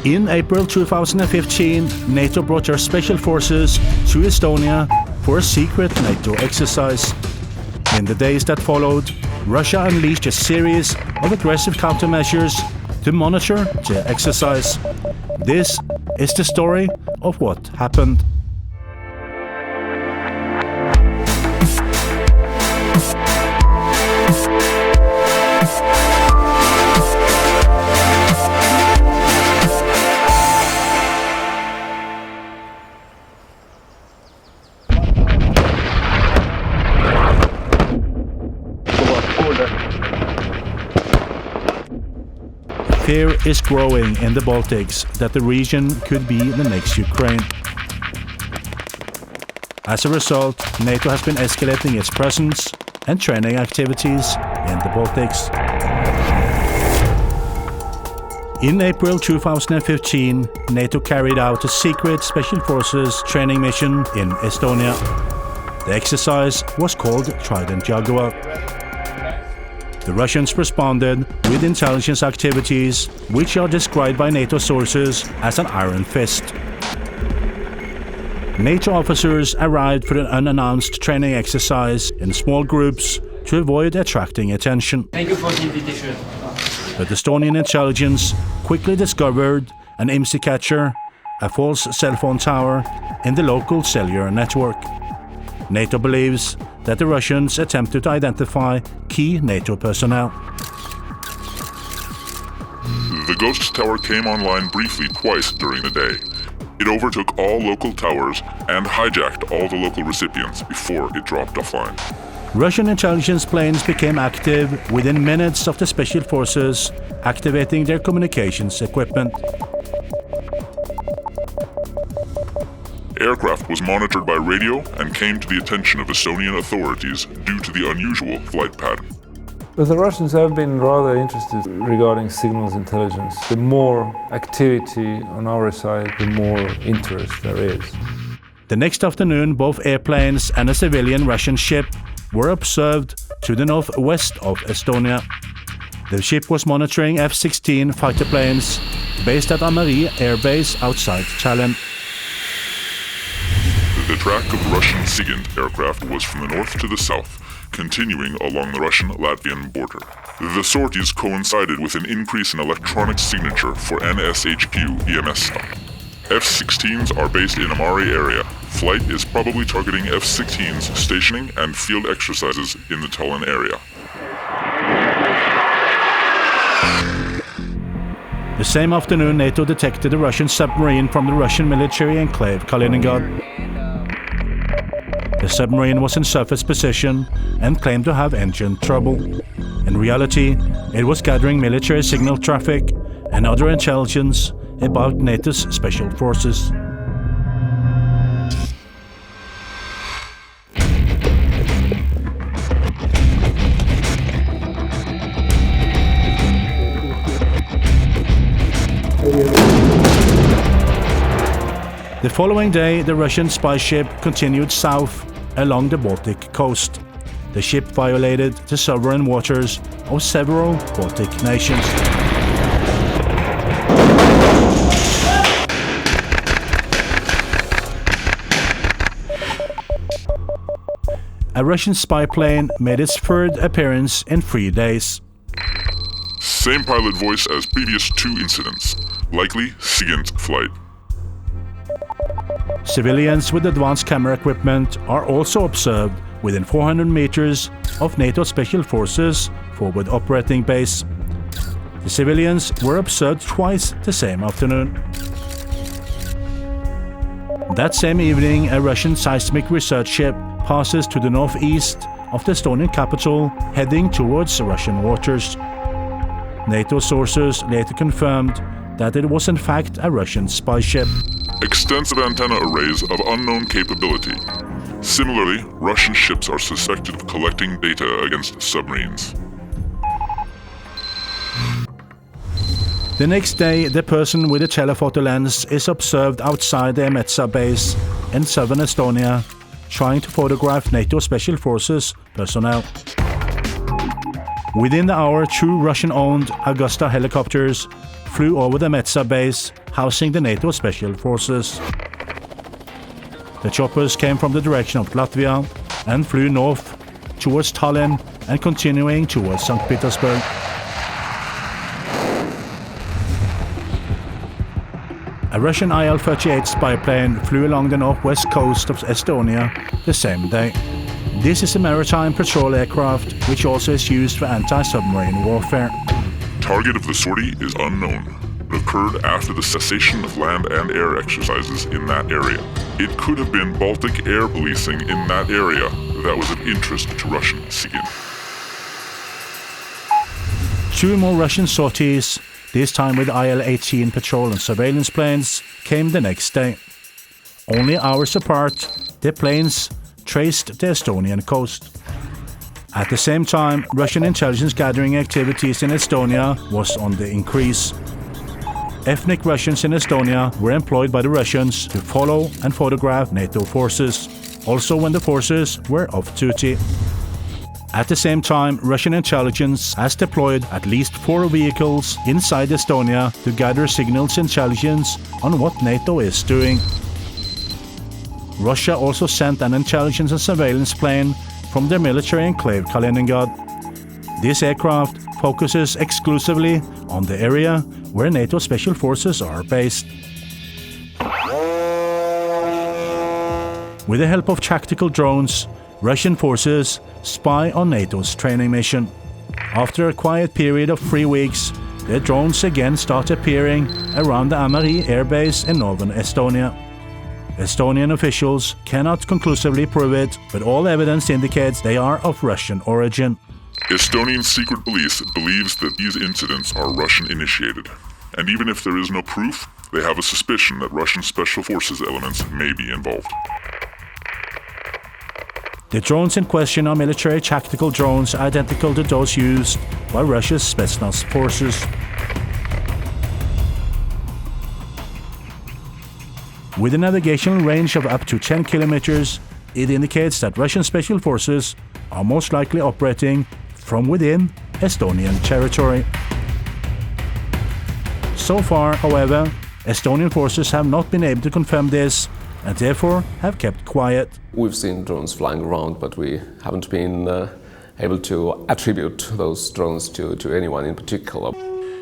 In April 2015, NATO brought their special forces to Estonia for a secret NATO exercise. In the days that followed, Russia unleashed a series of aggressive countermeasures to monitor the exercise. This is the story of what happened. Fear is growing in the Baltics that the region could be the next Ukraine. As a result, NATO has been escalating its presence and training activities in the Baltics. In April 2015, NATO carried out a secret Special Forces training mission in Estonia. The exercise was called Trident Jaguar. The Russians responded with intelligence activities, which are described by NATO sources as an iron fist. NATO officers arrived for an unannounced training exercise in small groups to avoid attracting attention. Thank you for the invitation. But Estonian intelligence quickly discovered an IMSI catcher, a false cell phone tower, in the local cellular network. NATO believes that the Russians attempted to identify key NATO personnel. The ghost tower came online briefly twice during the day. It overtook all local towers and hijacked all the local recipients before it dropped offline. Russian intelligence planes became active within minutes of the Special Forces activating their communications equipment. Aircraft was monitored by radio and came to the attention of Estonian authorities due to the unusual flight pattern. But the Russians have been rather interested regarding signals intelligence. The more activity on our side, the more interest there is. The next afternoon, both airplanes and a civilian Russian ship were observed to the northwest of Estonia. The ship was monitoring F-16 fighter planes based at AMARI Air Base outside Tallinn. The track of Russian SIGINT aircraft was from the north to the south, continuing along the Russian-Latvian border. The sorties coincided with an increase in electronic signature for NSHQ EMS stop. F-16s are based in AMARI area. Flight is probably targeting F-16s stationing and field exercises in the Tallinn area. The same afternoon, NATO detected a Russian submarine from the Russian military enclave Kaliningrad. The submarine was in surface position and claimed to have engine trouble. In reality, it was gathering military signal traffic and other intelligence about NATO's special forces. The following day, the Russian spy ship continued south along the Baltic coast. The ship violated the sovereign waters of several Baltic nations. A Russian spy plane made its third appearance in 3 days. Same pilot voice as previous 2 incidents, likely SIGINT flight. Civilians with advanced camera equipment are also observed within 400 meters of NATO Special Forces forward operating base. The civilians were observed twice the same afternoon. That same evening, a Russian seismic research ship passes to the northeast of the Estonian capital, heading towards Russian waters. NATO sources later confirmed that it was in fact a Russian spy ship. Extensive antenna arrays of unknown capability. Similarly, Russian ships are suspected of collecting data against submarines. The next day, the person with a telephoto lens is observed outside the Metsa base in southern Estonia, trying to photograph NATO Special Forces personnel. Within the hour, 2 Russian-owned AUGUSTA helicopters flew over the Metsa base, housing the NATO Special Forces. The choppers came from the direction of Latvia and flew north towards Tallinn and continuing towards St. Petersburg. A Russian IL-38 spy plane flew along the northwest coast of Estonia the same day. This is a maritime patrol aircraft which also is used for anti-submarine warfare. Target of the sortie is unknown. It occurred after the cessation of land and air exercises in that area. It could have been Baltic air policing in that area that was of interest to Russian SIGINT. 2 more Russian sorties, this time with IL-18 patrol and surveillance planes, came the next day. Only hours apart, the planes traced the Estonian coast. At the same time, Russian intelligence gathering activities in Estonia was on the increase. Ethnic Russians in Estonia were employed by the Russians to follow and photograph NATO forces, also when the forces were off duty. At the same time, Russian intelligence has deployed at least 4 vehicles inside Estonia to gather signals intelligence on what NATO is doing. Russia also sent an intelligence and surveillance plane from their military enclave Kaliningrad. This aircraft focuses exclusively on the area where NATO Special Forces are based. With the help of tactical drones, Russian forces spy on NATO's training mission. After a quiet period of 3 weeks, the drones again start appearing around the AMARI airbase in northern Estonia. Estonian officials cannot conclusively prove it, but all evidence indicates they are of Russian origin. Estonian secret police believes that these incidents are Russian-initiated, and even if there is no proof, they have a suspicion that Russian Special Forces elements may be involved. The drones in question are military tactical drones identical to those used by Russia's Spetsnaz forces. With a navigational range of up to 10 kilometers, it indicates that Russian Special Forces are most likely operating from within Estonian territory. So far, however, Estonian forces have not been able to confirm this and therefore have kept quiet. We've seen drones flying around, but we haven't been able to attribute those drones to anyone in particular.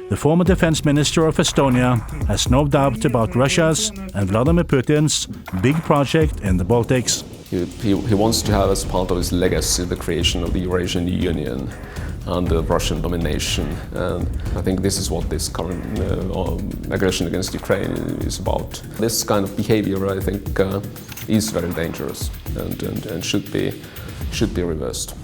The former defense minister of Estonia has no doubt about Russia's and Vladimir Putin's big project in the Baltics. He wants to have as part of his legacy the creation of the Eurasian Union under Russian domination. And I think this is what this current aggression against Ukraine is about. This kind of behavior, I think, is very dangerous and should be reversed.